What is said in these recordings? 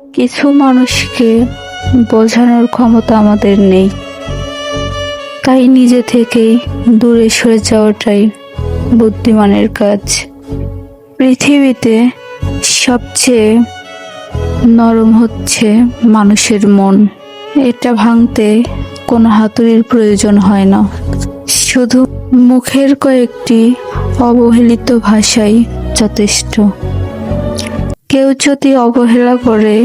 কিছু মানুষকে বোঝানোর ক্ষমতা আমাদের নেই, তাই নিজে থেকেই দূরে সরে যাওয়াটাই বুদ্ধিমানের কাজ। পৃথিবীতে সবচেয়ে নরম হচ্ছে মানুষের মন। এটা ভাঙতে কোনো হাতুড়ির প্রয়োজন হয় না, শুধু মুখের কয়েকটি অবহেলিত ভাষাই যথেষ্ট। কেউ যদি অবহেলা করে,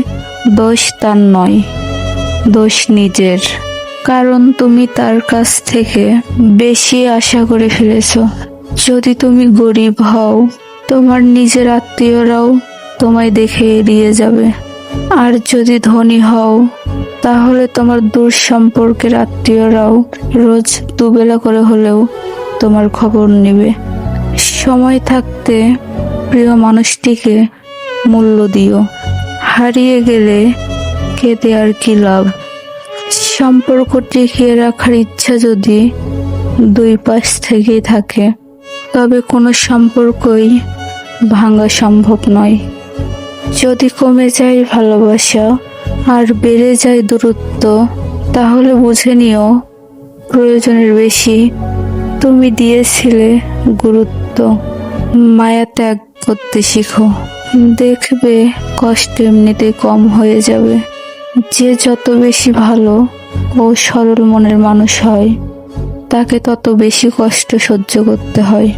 দোষ তার নয়, দোষ নিজের। কারণ তুমি তার কাছ থেকে বেশি আশা করে ফেলেছ। যদি তুমি গরিব হও, তোমার নিজের আত্মীয়রাও তোমায় দেখে এড়িয়ে যাবে। আর যদি ধনী হও, তাহলে তোমার দূর সম্পর্কের আত্মীয়রাও রোজ দুবেলা করে হলেও তোমার খবর নেবে। সময় থাকতে প্রিয় মানুষটিকে মূল্য দিও। হারিয়ে গেলে কেঁদে আর কি লাভ? সম্পর্ক টিকিয়ে রাখার ইচ্ছা যদি দুই পাশ থেকেই থাকে, তবে কোনো সম্পর্কই ভাঙা সম্ভব নয়। যদি কমে যায় ভালোবাসা আর বেড়ে যায় দূরত্ব, তাহলে বুঝে নিও প্রয়োজনের বেশি তুমি দিয়েছিলে গুরুত্ব। মায়া ত্যাগ করতে শিখো, দেখবে কষ্ট এমনিতে কম হয়ে যাবে। যে যত বেশি ভালো ও সরল মনের মানুষ হয়, তাকে তত বেশি কষ্ট সহ্য করতে হয়।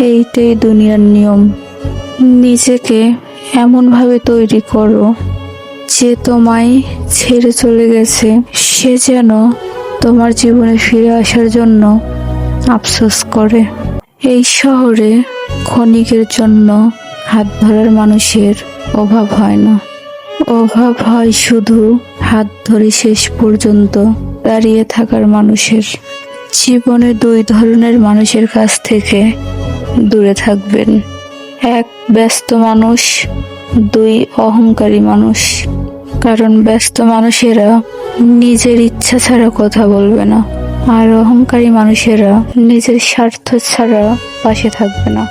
এইটাই দুনিয়ার নিয়ম। নিজেকে এমনভাবে তৈরি করো যে তোমায় ছেড়ে চলে গেছে সে যেন তোমার জীবনে ফিরে আসার জন্য আফসোস করে। এই শহরে ক্ষণিকের জন্য হাত ধরার মানুষের অভাব হয় না, অভাব হয় শুধু হাত ধরে শেষ পর্যন্ত দাঁড়িয়ে থাকার মানুষের। জীবনে দুই ধরনের মানুষের কাছ থেকে দূরে থাকবেন, এক ব্যস্ত মানুষ, দুই অহংকারী মানুষ। কারণ ব্যস্ত মানুষেরা নিজের ইচ্ছা ছাড়া কথা বলবে না, আর অহংকারী মানুষেরা নিজের স্বার্থ ছাড়া পাশে থাকবে না।